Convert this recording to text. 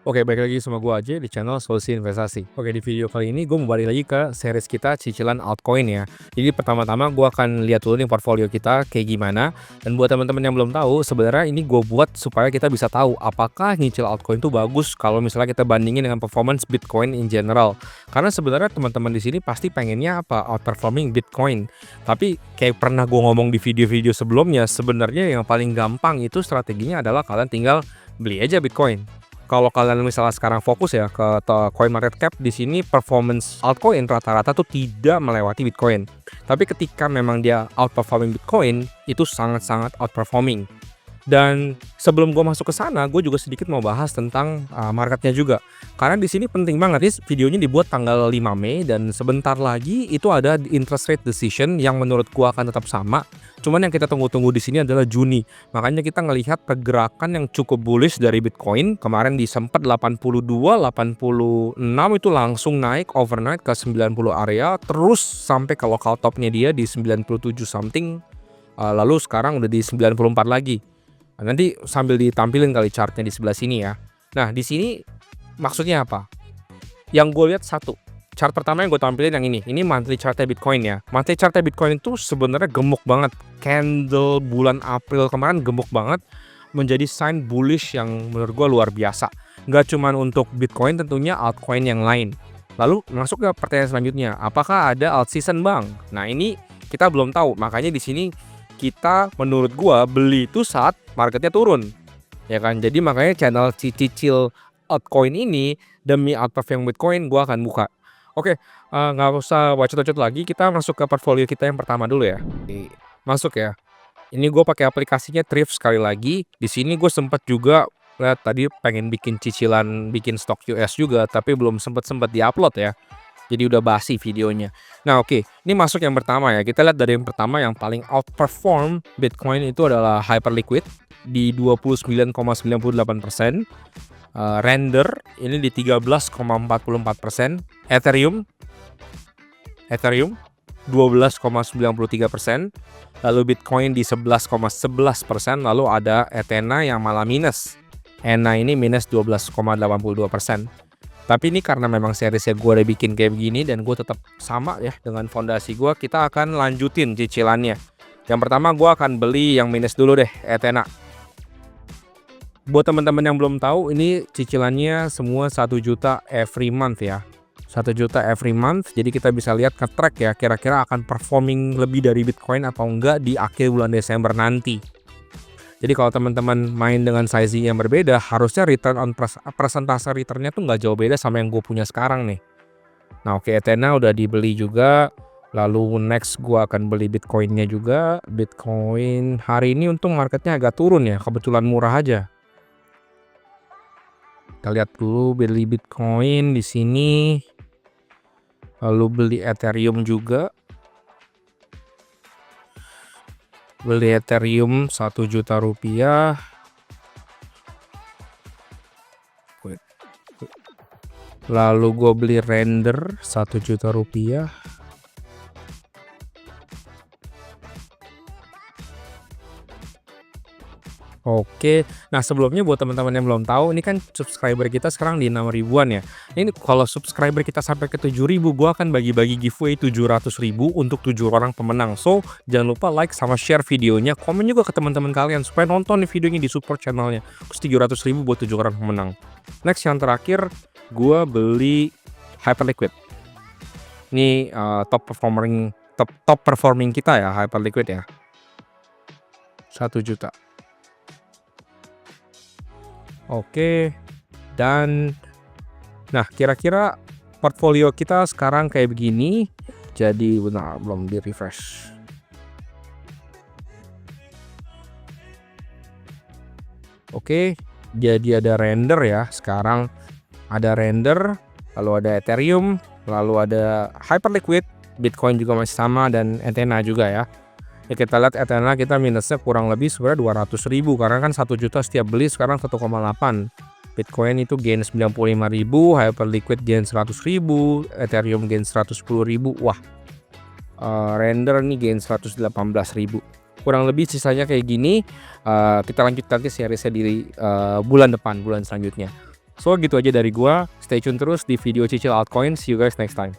Oke, balik lagi sama gue aja di channel Solusi Investasi. Oke, di video kali ini gue mau balik lagi ke series kita cicilan altcoin ya. Jadi pertama-tama gue akan lihat dulu nih portfolio kita kayak gimana. Dan buat teman-teman yang belum tahu, sebenarnya ini gue buat supaya kita bisa tahu apakah nyicil altcoin itu bagus kalau misalnya kita bandingin dengan performance Bitcoin in general. Karena sebenarnya teman-teman di sini pasti pengennya apa? Outperforming Bitcoin. Tapi kayak pernah gue ngomong di video-video sebelumnya, sebenarnya yang paling gampang itu strateginya adalah kalian tinggal beli aja Bitcoin. Kalau kalian misalnya sekarang fokus ya ke coin market cap, di sini performance altcoin rata-rata tuh tidak melewati Bitcoin. Tapi ketika memang dia outperforming Bitcoin, itu sangat-sangat outperforming. Dan sebelum gue masuk ke sana, gue juga sedikit mau bahas tentang marketnya juga. Karena di sini penting banget nih, videonya dibuat tanggal 5 Mei dan sebentar lagi itu ada interest rate decision yang menurut gue akan tetap sama. Cuman yang kita tunggu-tunggu di sini adalah Juni. Makanya kita ngelihat pergerakan yang cukup bullish dari Bitcoin. Kemarin di sempat 82, 86 itu langsung naik overnight ke 90 area, terus sampai ke local topnya dia di 97 something. Lalu sekarang udah di 94 lagi. Nanti sambil ditampilin kali chartnya di sebelah sini ya. Nah di sini maksudnya apa? Yang gue lihat satu, chart pertama yang gue tampilin yang ini monthly chartnya Bitcoin ya. Monthly chartnya Bitcoin itu sebenarnya gemuk banget. Candle bulan April kemarin gemuk banget, menjadi sign bullish yang menurut gue luar biasa. Nggak cuman untuk Bitcoin, tentunya altcoin yang lain. Lalu masuk ke pertanyaan selanjutnya, apakah ada alt season bang? Nah ini kita belum tahu, makanya di sini kita menurut gua beli itu saat marketnya turun, ya kan. Jadi makanya channel cicil altcoin ini demi outperform Bitcoin gua akan buka. Oke, nggak usah bacot-bacot lagi, kita masuk ke portfolio kita yang pertama dulu ya. Masuk ya. Ini gue pakai aplikasinya Thrift sekali lagi. Di sini gue sempat juga lihat tadi pengen bikin cicilan bikin stok US juga, tapi belum sempat diupload ya. Jadi udah basi videonya. Nah oke, ini masuk yang pertama ya. Kita lihat dari yang pertama yang paling outperform Bitcoin itu adalah Hyperliquid di 29,98%. Render ini di 13,44%. Ethereum 12,93%. Lalu Bitcoin di 11,11%. Lalu ada Ethena yang malah minus. ENA ini minus 12,82%. Tapi ini karena memang seriesnya gue udah bikin kayak begini dan gue tetap sama ya dengan fondasi gue, kita akan lanjutin cicilannya. Yang pertama gue akan beli yang minus dulu deh, Ethena. Buat teman-teman yang belum tahu, ini cicilannya semua 1 juta every month ya. 1 juta every month, jadi kita bisa lihat ke track ya, kira-kira akan performing lebih dari Bitcoin atau enggak di akhir bulan Desember nanti. Jadi kalau teman-teman main dengan sizing yang berbeda, harusnya return on persentase returnnya tuh nggak jauh beda sama yang gue punya sekarang nih. Nah oke, Ethena udah dibeli juga. Lalu next gue akan beli Bitcoinnya juga. Bitcoin hari ini untung marketnya agak turun ya, kebetulan murah aja. Kita lihat dulu beli Bitcoin di sini. Lalu beli Ethereum juga. Beli Ethereum 1 juta rupiah. Lalu gue beli Render 1 juta rupiah. Oke, nah sebelumnya buat teman-teman yang belum tahu, ini kan subscriber kita sekarang di 6 ribuan ya. Ini kalau subscriber kita sampai ke 7.000, gua akan bagi-bagi giveaway 700.000 untuk 7 orang pemenang. So, jangan lupa like sama share videonya, komen juga ke teman-teman kalian supaya nonton nih videonya di support channelnya. Terus 700.000 buat 7 orang pemenang. Next yang terakhir, gua beli Hyperliquid. Ini top performing kita ya, Hyperliquid ya. 1 juta. Oke, dan nah kira-kira portfolio kita sekarang kayak begini. Jadi benar belum di refresh. Oke, jadi ada Render ya. Sekarang ada Render, lalu ada Ethereum, lalu ada Hyperliquid, Bitcoin juga masih sama, dan Ethena juga ya. Ya kita lihat Ethena kita minusnya kurang lebih sebenarnya 200.000 karena kan 1 juta setiap beli, sekarang 1,8. Bitcoin itu gain 95.000, Hyperliquid gain 100.000, Ethereum gain 110.000. Wah, Render nih gain 118.000. Kurang lebih sisanya kayak gini. Kita lanjut nanti seriesnya di bulan depan, bulan selanjutnya. So gitu aja dari gua, stay tune terus di video cicil altcoin, see you guys next time.